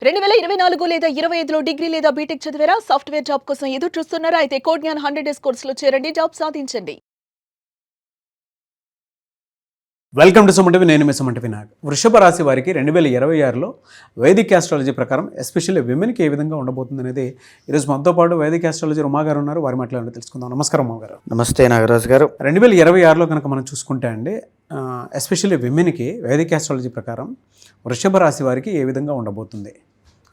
2024 లేదా 25లో డిగ్రీ లేదా బీటెక్ చదివారా? సాఫ్ట్‌వేర్ జాబ్ కోసం ఎదురు చూస్తున్నారా? అయితే కోడ్ జ్ఞాన్ 100 డేస్ కోర్సులో చేరండి, జాబ్ సాధించండి. Welcome to Suman TV. నేను మీ సుమన్ టీవీ నాగ్. వృషభ రాశి వారికి 2026లో వైదిక్ ఆస్ట్రాలజీ ప్రకారం ఎస్పెషల్లీ విమెన్కి ఏ విధంగా ఉండబోతుంది అనేది ఈరోజు మనతో పాటు వైదిక్ ఆస్ట్రాలజీ ఉమా గారు ఉన్నారు. వారి మాట్లాడి తెలుసుకుందాం. నమస్కారం ఉమా గారు. నమస్తే నాగరాజు గారు. 2026లో కనుక మనం చూసుకుంటే అండి, ఎస్పెషల్లీ విమెన్కి వైదిక్ ఆస్ట్రాలజీ ప్రకారం వృషభ రాశి వారికి ఏ విధంగా ఉండబోతుంది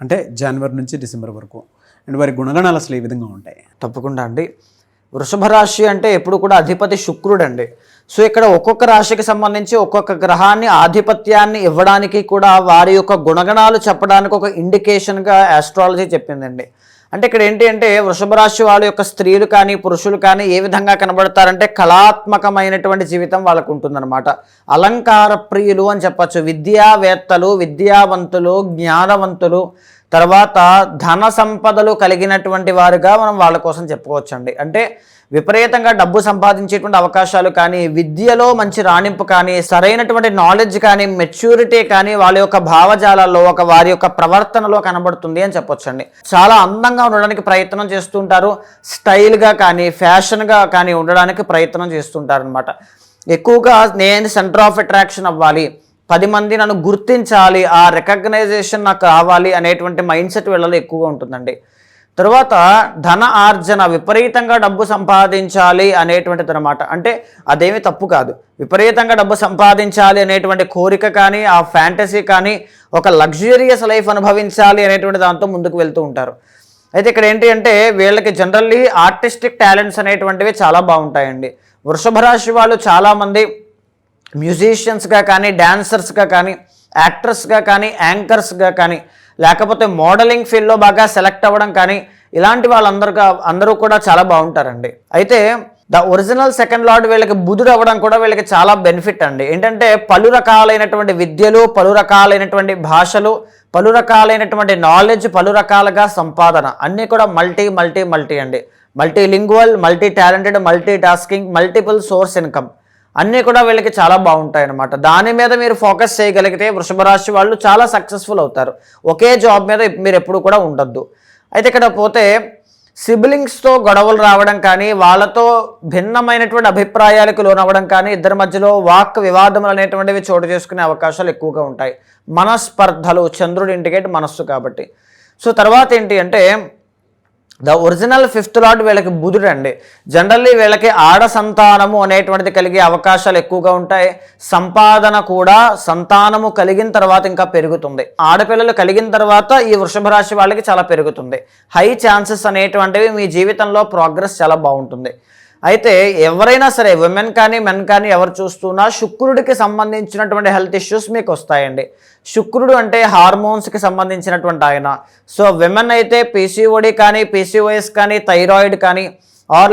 అంటే జనవరి నుంచి డిసెంబర్ వరకు, అండ్ వారి గుణగణాలు అసలు ఏ విధంగా ఉంటాయి? తప్పకుండా అండి. వృషభ రాశి అంటే ఎప్పుడు కూడా అధిపతి శుక్రుడు అండి. సో ఇక్కడ ఒక్కొక్క రాశికి సంబంధించి ఒక్కొక్క గ్రహాన్ని ఆధిపత్యాన్ని ఇవ్వడానికి కూడా వారి యొక్క గుణగణాలు చెప్పడానికి ఒక ఇండికేషన్గా ఆస్ట్రాలజీ చెప్పిందండి. అంటే ఇక్కడ ఏంటి అంటే వృషభ రాశి వాళ్ళ యొక్క స్త్రీలు కానీ పురుషులు కానీ ఏ విధంగా కనబడతారంటే కళాత్మకమైనటువంటి జీవితం వాళ్ళకు ఉంటుందన్నమాట. అలంకార ప్రియులు అని చెప్పచ్చు. విద్యావేత్తలు, విద్యావంతులు, జ్ఞానవంతులు, తర్వాత ధన సంపదలు కలిగినటువంటి వారుగా మనం వాళ్ళ కోసం చెప్పుకోవచ్చండి. అంటే విపరీతంగా డబ్బు సంపాదించేటువంటి అవకాశాలు కానీ, విద్యలో మంచి రాణింపు కానీ, సరైనటువంటి నాలెడ్జ్ కానీ, మెచ్యూరిటీ కానీ వాళ్ళ యొక్క భావజాలాల్లో వారి యొక్క ప్రవర్తనలో కనబడుతుంది అని చెప్పొచ్చండి. చాలా అందంగా ఉండడానికి ప్రయత్నం చేస్తుంటారు. స్టైల్గా కానీ ఫ్యాషన్గా కానీ ఉండడానికి ప్రయత్నం చేస్తుంటారు అనమాట. ఎక్కువగా నేను సెంటర్ ఆఫ్ అట్రాక్షన్ అవ్వాలి, 10 మంది నన్ను గుర్తించాలి, ఆ రికగ్నైజేషన్ నాకు కావాలి అనేటువంటి మైండ్ సెట్ వీళ్ళలో ఎక్కువగా ఉంటుందండి. తర్వాత ధన ఆర్జన, విపరీతంగా డబ్బు సంపాదించాలి అనేటువంటిది అనమాట. అంటే అదేమీ తప్పు కాదు. విపరీతంగా డబ్బు సంపాదించాలి అనేటువంటి కోరిక కానీ, ఆ ఫ్యాంటసీ కానీ, ఒక లగ్జూరియస్ లైఫ్ అనుభవించాలి అనేటువంటి దాంతో ముందుకు వెళ్తూ ఉంటారు. అయితే ఇక్కడ ఏంటి అంటే వీళ్ళకి జనరల్లీ ఆర్టిస్టిక్ టాలెంట్స్ అనేటువంటివి చాలా బాగుంటాయండి. వృషభ రాశి వాళ్ళు చాలామంది మ్యూజిషియన్స్గా కానీ, డాన్సర్స్గా కానీ, యాక్టర్స్గా కానీ, యాంకర్స్గా కానీ, లేకపోతే మోడలింగ్ ఫీల్డ్లో బాగా సెలెక్ట్ అవ్వడం కానీ, ఇలాంటి అందరూ కూడా చాలా బాగుంటారండి. అయితే ద ఒరిజినల్ సెకండ్ లార్డ్ వీళ్ళకి బుధుడు అవ్వడం కూడా వీళ్ళకి చాలా బెనిఫిట్ అండి. ఏంటంటే పలు రకాలైనటువంటి విద్యలు, పలు రకాలైనటువంటి భాషలు, పలు రకాలైనటువంటి నాలెడ్జ్, పలు రకాలుగా సంపాదన అన్నీ కూడా మల్టీ అండి. Multilingual, multi talented, multi tasking, multiple source income అన్నీ కూడా వీళ్ళకి చాలా బాగుంటాయి అన్నమాట. దాని మీద మీరు ఫోకస్ చేయగలిగితే వృషభ రాశి వాళ్ళు చాలా సక్సెస్ఫుల్ అవుతారు. ఒకే జాబ్ మీద మీరు ఎప్పుడు కూడా ఉండొద్దు. అయితే ఇక్కడ పోతే సిబ్లింగ్స్తో గొడవలు రావడం కానీ, వాళ్ళతో భిన్నమైనటువంటి అభిప్రాయాలకు లోనవ్వడం కానీ, ఇద్దరి మధ్యలో వాక్ వివాదములు అనేటువంటివి చోటు చేసుకునే అవకాశాలు ఎక్కువగా ఉంటాయి. మనస్పర్ధలు, చంద్రుడు ఇండికేట్ మనస్సు కాబట్టి. సో తర్వాత ఏంటి అంటే ద ఒరిజినల్ 5th లార్డ్ వీళ్ళకి బుధుడు అండి. జనరల్లీ వీళ్ళకి ఆడ సంతానము అనేటువంటిది కలిగే అవకాశాలు ఎక్కువగా ఉంటాయి. సంపాదన కూడా సంతానము కలిగిన తర్వాత ఇంకా పెరుగుతుంది. ఆడపిల్లలు కలిగిన తర్వాత ఈ వృషభ రాశి వాళ్ళకి చాలా పెరుగుతుంది. హై ఛాన్సెస్ అనేటువంటివి మీ జీవితంలో ప్రోగ్రెస్ చాలా బాగుంటుంది. అయితే ఎవరైనా సరే విమెన్ కానీ మెన్ కానీ ఎవరు చూస్తున్నా శుక్రుడికి సంబంధించినటువంటి హెల్త్ ఇష్యూస్ మీకు వస్తాయండి. శుక్రుడు అంటే హార్మోన్స్కి సంబంధించినటువంటి ఆయన. సో విమెన్ అయితే పీసీఓడి కానీ, పీసీఓఎస్ కానీ, థైరాయిడ్ కానీ,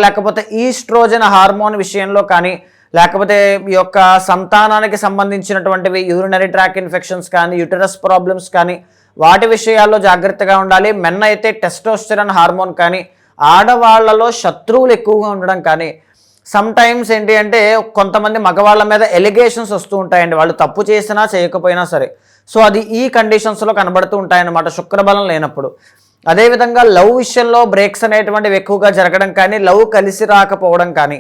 లేకపోతే ఈస్ట్రోజన్ హార్మోన్ విషయంలో కానీ, లేకపోతే ఈ యొక్క సంతానానికి సంబంధించినటువంటివి యూరినరీ ట్రాక్ ఇన్ఫెక్షన్స్ కానీ, యూటరస్ ప్రాబ్లమ్స్ కానీ, వాటి విషయాల్లో జాగ్రత్తగా ఉండాలి. మెన్ అయితే టెస్టోస్టెరాన్ హార్మోన్ కానీ, ఆడవాళ్లలో శత్రువులు ఎక్కువగా ఉండడం కానీ, సమ్ టైమ్స్ ఏంటి అంటే కొంతమంది మగవాళ్ళ మీద ఎలిగేషన్స్ వస్తూ ఉంటాయండి, వాళ్ళు తప్పు చేసినా చేయకపోయినా సరే. సో అది ఈ కండిషన్స్లో కనబడుతూ ఉంటాయన్నమాట శుక్రబలం లేనప్పుడు. అదేవిధంగా లవ్ విషయంలో బ్రేక్స్ అనేటువంటివి ఎక్కువగా జరగడం కానీ, లవ్ కలిసి రాకపోవడం కానీ,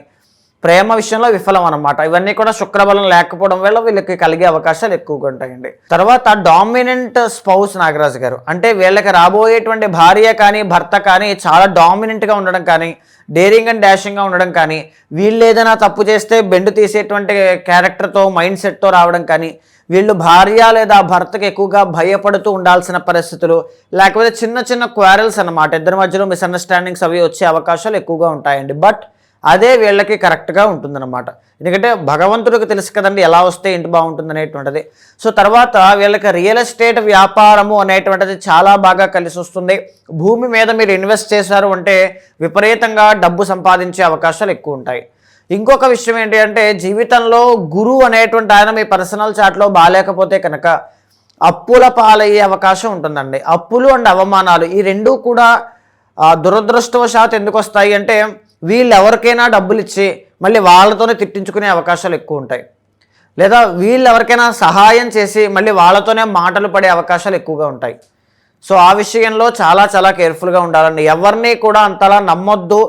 ప్రేమ విషయంలో విఫలం అనమాట. ఇవన్నీ కూడా శుక్రబలం లేకపోవడం వల్ల వీళ్ళకి కలిగే అవకాశాలు ఎక్కువగా ఉంటాయండి. తర్వాత డామినెంట్ స్పౌస్ నాగరాజు గారు అంటే వీళ్ళకి రాబోయేటువంటి భార్య కానీ భర్త కానీ చాలా డామినెంట్గా ఉండడం కానీ, డేరింగ్ అండ్ డాషింగ్గా ఉండడం కానీ, వీళ్ళు ఏదైనా తప్పు చేస్తే బెండు తీసేటువంటి క్యారెక్టర్తో, మైండ్ సెట్తో రావడం కానీ, వీళ్ళు భార్య లేదా భర్తకు ఎక్కువగా భయపడుతూ ఉండాల్సిన పరిస్థితులు, లేకపోతే చిన్న క్వారల్స్ అన్నమాట, ఇద్దరి మధ్యలో మిస్అండర్స్టాండింగ్స్ అవి వచ్చే అవకాశాలు ఎక్కువగా ఉంటాయండి. బట్ అదే వీళ్ళకి కరెక్ట్గా ఉంటుందన్నమాట. ఎందుకంటే భగవంతుడికి తెలుసు కదండి ఎలా వస్తే ఇంటి బాగుంటుంది అనేటువంటిది. సో తర్వాత వీళ్ళకి రియల్ ఎస్టేట్ వ్యాపారము అనేటువంటిది చాలా బాగా కలిసి వస్తుంది. భూమి మీద మీరు ఇన్వెస్ట్ చేశారు అంటే విపరీతంగా డబ్బు సంపాదించే అవకాశాలు ఎక్కువ ఉంటాయి. ఇంకొక విషయం ఏంటి అంటే జీవితంలో గురువు అనేటువంటి ఆయన మీ పర్సనల్ చాట్లో బాగాలేకపోతే కనుక అప్పుల పాలయ్యే అవకాశం ఉంటుందండి. అప్పులు అండ్ అవమానాలు ఈ రెండూ కూడా దురదృష్టవశాత్తు ఎందుకు వస్తాయి అంటే వీళ్ళు ఎవరికైనా డబ్బులు ఇచ్చి మళ్ళీ వాళ్ళతోనే తిట్టించుకునే అవకాశాలు ఎక్కువ ఉంటాయి. లేదా వీళ్ళు ఎవరికైనా సహాయం చేసి మళ్ళీ వాళ్ళతోనే మాటలు పడే అవకాశాలు ఎక్కువగా ఉంటాయి. సో ఆ విషయంలో చాలా చాలా కేర్ఫుల్గా ఉండాలండి. ఎవరిని కూడా అంతలా నమ్మొద్దు,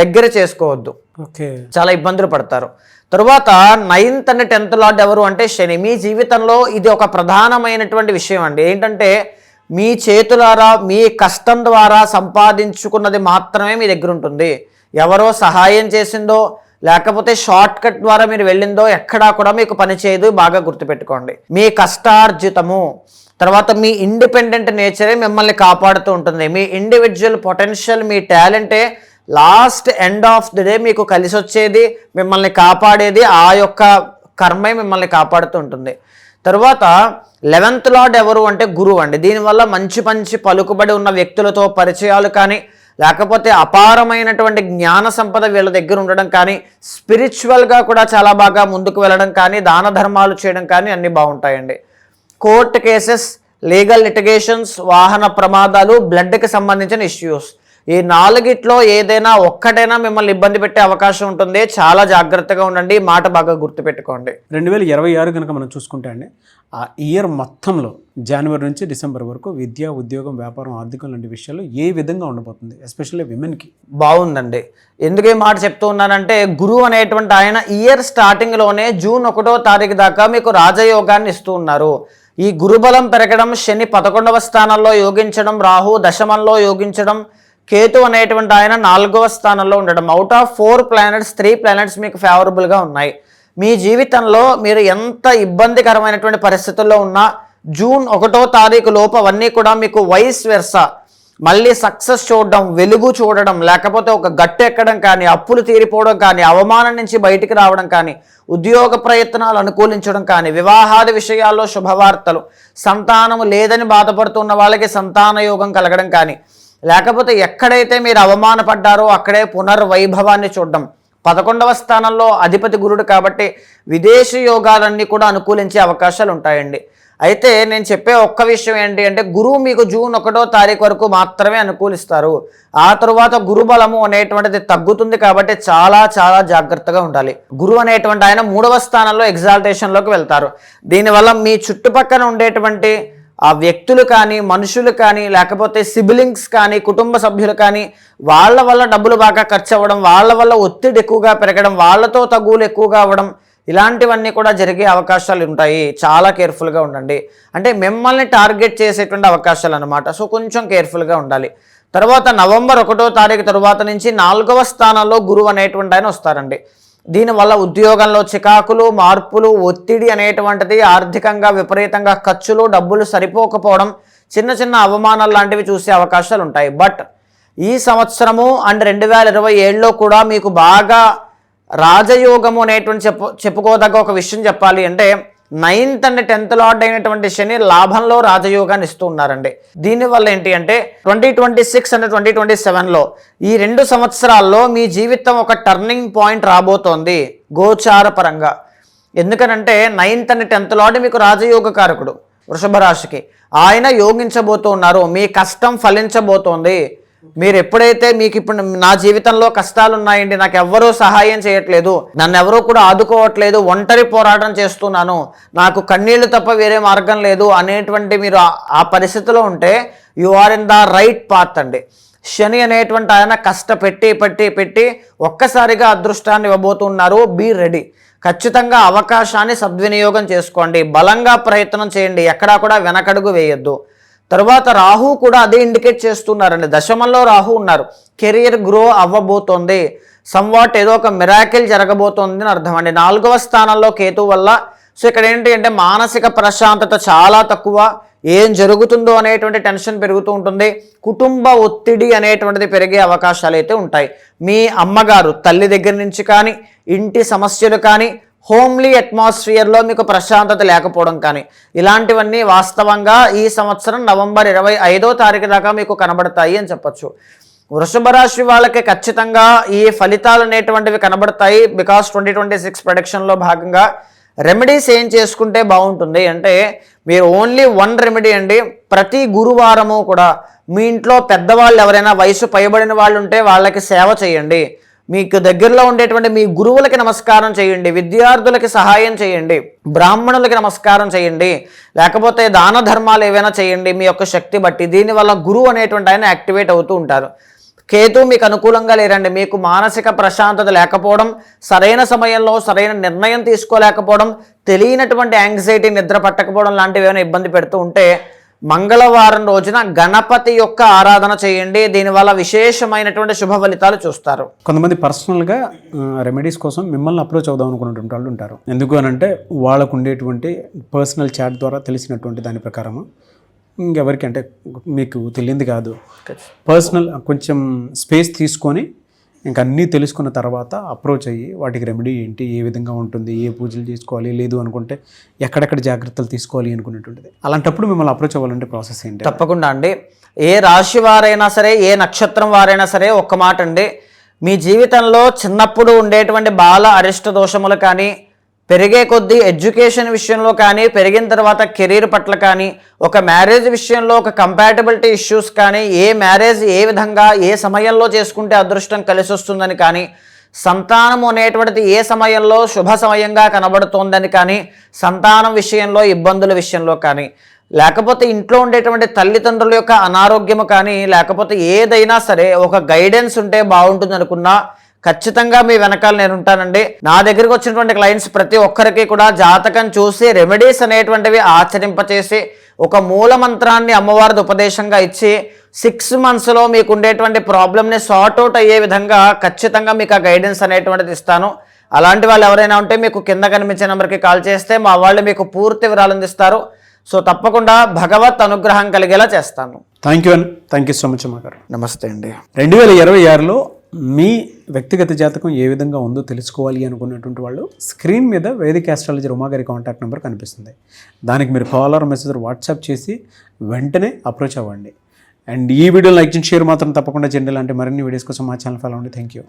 దగ్గర చేసుకోవద్దు, ఓకే. చాలా ఇబ్బందులు పడతారు. తరువాత 9th and 10th లార్డ్ ఎవరు అంటే శని. మీ జీవితంలో ఇది ఒక ప్రధానమైనటువంటి విషయం అండి. ఏంటంటే మీ చేతులారా మీ కష్టం ద్వారా సంపాదించుకున్నది మాత్రమే మీ దగ్గర ఉంటుంది. ఎవరో సహాయం చేసిందో లేకపోతే షార్ట్ కట్ ద్వారా మీరు వెళ్ళిందో ఎక్కడా కూడా మీకు పనిచేయదు. బాగా గుర్తుపెట్టుకోండి. మీ కష్టార్జితము తర్వాత మీ ఇండిపెండెంట్ నేచరే మిమ్మల్ని కాపాడుతూ ఉంటుంది. మీ ఇండివిజువల్ పొటెన్షియల్, మీ టాలెంటే last end of the day మీకు కలిసి వచ్చేది, మిమ్మల్ని కాపాడేది. ఆ యొక్క కర్మే మిమ్మల్ని కాపాడుతూ ఉంటుంది. తరువాత 11th లార్డ్ ఎవరు అంటే గురువు అండి. దీనివల్ల మంచి మంచి పలుకుబడి ఉన్న వ్యక్తులతో పరిచయాలు కానీ లేకపోతే అపారమైనటువంటి జ్ఞాన సంపద వీళ్ళ దగ్గర ఉండడం కానీ, స్పిరిచువల్గా కూడా చాలా బాగా ముందుకు వెళ్ళడం కానీ, దాన ధర్మాలు చేయడం కానీ అన్నీ బాగుంటాయండి. కోర్టు కేసెస్, లీగల్ లిటిగేషన్స్, వాహన ప్రమాదాలు, బ్లడ్కి సంబంధించిన ఇష్యూస్, ఈ 4గిట్లో ఏదైనా ఒక్కటైనా మిమ్మల్ని ఇబ్బంది పెట్టే అవకాశం ఉంటుంది. చాలా జాగ్రత్తగా ఉండండి. మాట బాగా గుర్తుపెట్టుకోండి. 2026 కనుక మనం చూసుకుంటే అండి, ఆ ఇయర్ మొత్తంలో జనవరి నుంచి డిసెంబర్ వరకు విద్య, ఉద్యోగం, వ్యాపారం, ఆర్థికం లాంటి విషయాల్లో ఏ విధంగా ఉండబోతుంది, ఎస్పెషల్లీ విమెన్కి? బాగుందండి. ఎందుకు ఈ మాట చెప్తూ ఉన్నానంటే గురువు అనేటువంటి ఆయన ఇయర్ స్టార్టింగ్లోనే జూన్ 1వ తారీఖు దాకా మీకు రాజయోగాన్ని ఇస్తూ ఉన్నారు. ఈ గురుబలం పెరగడం, శని 11వ స్థానంలో యోగించడం, రాహు దశమంలో యోగించడం, కేతు అనేటువంటి ఆయన 4వ స్థానంలో ఉండడం. అవుట్ ఆఫ్ 4 ప్లానెట్స్ 3 ప్లానెట్స్ మీకు ఫేవరబుల్గా ఉన్నాయి. మీ జీవితంలో మీరు ఎంత ఇబ్బందికరమైనటువంటి పరిస్థితుల్లో ఉన్నా జూన్ 1వ తారీఖు లోపు అవన్నీ కూడా మీకు వైస్ వెర్సా మళ్ళీ సక్సెస్ చూడడం, వెలుగు చూడడం, లేకపోతే ఒక గట్టు ఎక్కడం కానీ, అప్పులు తీరిపోవడం కానీ, అవమానం నుంచి బయటికి రావడం కానీ, ఉద్యోగ ప్రయత్నాలు అనుకూలించడం కానీ, వివాహాది విషయాల్లో శుభవార్తలు, సంతానము లేదని బాధపడుతున్న వాళ్ళకి సంతాన యోగం కలగడం కానీ, లేకపోతే ఎక్కడైతే మీరు అవమానపడ్డారో అక్కడే పునర్వైభవాన్ని చూడడం. 11వ స్థానంలో అధిపతి గురుడు కాబట్టి విదేశీ యోగాలన్నీ కూడా అనుకూలించే అవకాశాలు ఉంటాయండి. అయితే నేను చెప్పే ఒక్క విషయం ఏంటి అంటే గురువు మీకు జూన్ 1వ తారీఖు వరకు మాత్రమే అనుకూలిస్తారు. ఆ తరువాత గురుబలము అనేటువంటిది తగ్గుతుంది కాబట్టి చాలా చాలా జాగ్రత్తగా ఉండాలి. గురువు అనేటువంటి ఆయన 3వ స్థానంలో ఎగ్జాల్టేషన్లోకి వెళ్తారు. దీనివల్ల మీ చుట్టుపక్కల ఉండేటువంటి ఆ వ్యక్తులు కానీ, మనుషులు కానీ, లేకపోతే సిబ్లింగ్స్ కానీ, కుటుంబ సభ్యులు కానీ, వాళ్ళ వల్ల డబ్బులు బాగా ఖర్చు అవ్వడం, వాళ్ళ వల్ల ఒత్తిడి ఎక్కువగా పెరగడం, వాళ్ళతో తగులు ఎక్కువగా అవ్వడం, ఇలాంటివన్నీ కూడా జరిగే అవకాశాలు ఉంటాయి. చాలా కేర్ఫుల్గా ఉండండి. అంటే మిమ్మల్ని టార్గెట్ చేసేటువంటి అవకాశాలు అన్నమాట. సో కొంచెం కేర్ఫుల్గా ఉండాలి. తర్వాత నవంబర్ 1వ తారీఖు తరువాత నుంచి 4వ స్థానంలో గురువు అనేటువంటి ఆయన వస్తారండి. దీనివల్ల ఉద్యోగంలో చికాకులు, మార్పులు, ఒత్తిడి అనేటువంటిది, ఆర్థికంగా విపరీతంగా ఖర్చులు, డబ్బులు సరిపోకపోవడం, చిన్న చిన్న అవమానాలు లాంటివి చూసే అవకాశాలు ఉంటాయి. బట్ ఈ సంవత్సరము అండ్ 2027లో కూడా మీకు బాగా రాజయోగము అనేటువంటి చెప్పుకోదగ్గ ఒక విషయం చెప్పాలి అంటే 9th and 10th లార్డ్ అయినటువంటి శని లాభంలో రాజయోగాన్ని ఇస్తూ ఉన్నారండి. దీనివల్ల ఏంటి అంటే 2026 and 2027లో ఈ 2 సంవత్సరాల్లో మీ జీవితం ఒక టర్నింగ్ పాయింట్ రాబోతోంది గోచార పరంగా. ఎందుకనంటే 9th and 10th లార్డ్ మీకు రాజయోగ కారకుడు వృషభ రాశికి. ఆయన యోగించబోతూ ఉన్నారు. మీ కష్టం ఫలించబోతోంది. మీరు ఎప్పుడైతే మీకు ఇప్పుడు నా జీవితంలో కష్టాలు ఉన్నాయండి, నాకు ఎవరూ సహాయం చేయట్లేదు, నన్ను ఎవరూ కూడా ఆదుకోవట్లేదు, ఒంటరి పోరాటం చేస్తున్నాను, నాకు కన్నీళ్లు తప్ప వేరే మార్గం లేదు అనేటువంటి మీరు ఆ పరిస్థితిలో ఉంటే you are in the right path అండి. శని అనేటువంటి ఆయన కష్టపెట్టి ఒక్కసారిగా అదృష్టాన్ని ఇవ్వబోతున్నారు. Be ready. ఖచ్చితంగా అవకాశాన్ని సద్వినియోగం చేసుకోండి. బలంగా ప్రయత్నం చేయండి. ఎక్కడా కూడా వెనకడుగు వేయొద్దు. తర్వాత రాహు కూడా అదే ఇండికేట్ చేస్తున్నారండి. దశమంలో రాహు ఉన్నారు. Career grow అవ్వబోతోంది. సంవాట్ ఏదో ఒక మిరాకిల్ జరగబోతోంది అని అర్థం అండి. 4వ స్థానంలో కేతు వల్ల. సో ఇక్కడ ఏంటి అంటే మానసిక ప్రశాంతత చాలా తక్కువ. ఏం జరుగుతుందో అనేటువంటి టెన్షన్ పెరుగుతూ ఉంటుంది. కుటుంబ ఒత్తిడి అనేటువంటిది పెరిగే అవకాశాలు అయితే ఉంటాయి. మీ అమ్మగారు, తల్లి దగ్గర నుంచి కానీ, ఇంటి సమస్యలు కానీ, హోమ్లీ అట్మాస్ఫియర్లో మీకు ప్రశాంతత లేకపోవడం కానీ, ఇలాంటివన్నీ వాస్తవంగా ఈ సంవత్సరం నవంబర్ 25వ తారీఖు దాకా మీకు కనబడతాయి అని చెప్పొచ్చు. వృషభ రాశి వాళ్ళకి ఖచ్చితంగా ఈ ఫలితాలు అనేటువంటివి కనబడతాయి. బికాస్ 2026 ప్రొడక్షన్లో భాగంగా రెమెడీస్ ఏం చేసుకుంటే బాగుంటుంది అంటే మీరు ఓన్లీ 1 రెమెడీ అండి. ప్రతి గురువారము కూడా మీ ఇంట్లో పెద్దవాళ్ళు ఎవరైనా వయసు పైబడిన వాళ్ళు ఉంటే వాళ్ళకి సేవ చేయండి. మీకు దగ్గరలో ఉండేటువంటి మీ గురువులకి నమస్కారం చేయండి, విద్యార్థులకి సహాయం చేయండి, బ్రాహ్మణులకి నమస్కారం చేయండి, లేకపోతే దాన ధర్మాలు ఏవైనా చేయండి మీ యొక్క శక్తి బట్టి. దీనివల్ల గురువు అనేటువంటి ఆయన యాక్టివేట్ అవుతూ ఉంటారు. కేతు మీకు అనుకూలంగా లేరండి. మీకు మానసిక ప్రశాంతత లేకపోవడం, సరైన సమయంలో సరైన నిర్ణయం తీసుకోలేకపోవడం, తెలియనటువంటి యాంగ్జైటీ, నిద్ర పట్టకపోవడం లాంటివి ఏమైనా ఇబ్బంది పెడుతూ ఉంటే మంగళవారం రోజున గణపతి యొక్క ఆరాధన చేయండి. దీనివల్ల విశేషమైనటువంటి శుభ ఫలితాలు చూస్తారు. కొంతమంది పర్సనల్గా రెమెడీస్ కోసం మిమ్మల్ని అప్రోచ్ అవుదాం అనుకున్నటువంటి వాళ్ళు ఉంటారు. ఎందుకు అని అంటే వాళ్ళకు ఉండేటువంటి పర్సనల్ చాట్ ద్వారా తెలిసినటువంటి దాని ప్రకారము ఇంకెవరికి అంటే మీకు తెలియంది కాదు, పర్సనల్ కొంచెం స్పేస్ తీసుకొని ఇంకా అన్నీ తెలుసుకున్న తర్వాత అప్రోచ్ అయ్యి వాటికి రెమెడీ ఏంటి, ఏ విధంగా ఉంటుంది, ఏ పూజలు చేసుకోవాలి, లేదు అనుకుంటే ఎక్కడెక్కడ జాగ్రత్తలు తీసుకోవాలి అనుకునేటువంటిది. అలాంటప్పుడు మిమ్మల్ని అప్రోచ్ అవ్వాలంటే ప్రాసెస్ ఏంటి? తప్పకుండా అండి. ఏ రాశి వారైనా సరే, ఏ నక్షత్రం వారైనా సరే, ఒక్క మాట అండి, మీ జీవితంలో చిన్నప్పుడు ఉండేటువంటి బాల అరిష్ట దోషములు కానీ, పెరిగే కొద్దీ ఎడ్యుకేషన్ విషయంలో కానీ, పెరిగిన తర్వాత కెరీర్ పట్ల కానీ, ఒక మ్యారేజ్ విషయంలో ఒక కంపాటబిలిటీ ఇష్యూస్ కానీ, ఏ మ్యారేజ్ ఏ విధంగా ఏ సమయంలో చేసుకుంటే అదృష్టం కలిసి వస్తుందని కానీ, సంతానం అనేటువంటిది ఏ సమయంలో శుభ సమయంగా కనబడుతోందని కానీ, సంతానం విషయంలో ఇబ్బందుల విషయంలో కానీ, లేకపోతే ఇంట్లో ఉండేటువంటి తల్లిదండ్రుల యొక్క అనారోగ్యము కానీ, లేకపోతే ఏదైనా సరే ఒక గైడెన్స్ ఉంటే బాగుంటుంది అనుకున్నా ఖచ్చితంగా మీ వెనకాల నేను ఉంటానండి. నా దగ్గరికి వచ్చినటువంటి క్లయింట్స్ ప్రతి ఒక్కరికి కూడా జాతకం చూసి రెమెడీస్ అనేటువంటివి ఆచరింపచేసి ఒక మూల మంత్రాన్ని అమ్మవారిది ఉపదేశంగా ఇచ్చి 6 monthsలో మీకు ఉండేటువంటి ప్రాబ్లమ్ని సార్ట్అవుట్ అయ్యే విధంగా ఖచ్చితంగా మీకు ఆ గైడెన్స్ అనేటువంటిది ఇస్తాను. అలాంటి వాళ్ళు ఎవరైనా ఉంటే మీకు కింద కనిపించే నెంబర్కి కాల్ చేస్తే మా వాళ్ళు మీకు పూర్తి వివరాలు అందిస్తారు. సో తప్పకుండా భగవత్ అనుగ్రహం కలిగేలా చేస్తాను. థ్యాంక్ యూ అండి. థ్యాంక్ యూ సో మచ్ అమ్మగారు. నమస్తే అండి. 2026లో మీ వ్యక్తిగత జాతకం ఏ విధంగా ఉందో తెలుసుకోవాలి అనుకున్నటువంటి వాళ్ళు స్క్రీన్ మీద వేదిక ఆస్ట్రాలజర్ ఉమా గారి కాంటాక్ట్ నెంబర్ కనిపిస్తుంది. దానికి మీరు కాల్ ఆర్ మెసేజ్ వాట్సాప్ చేసి వెంటనే అప్రోచ్ అవ్వండి. అండ్ ఈ వీడియో లైక్ చేసి షేర్ మాత్రం తప్పకుండా చేయండి. ఇలాంటి మరిన్ని వీడియోస్ కోసం మా ఛానల్ ఫాలో అవ్వండి. Thank you.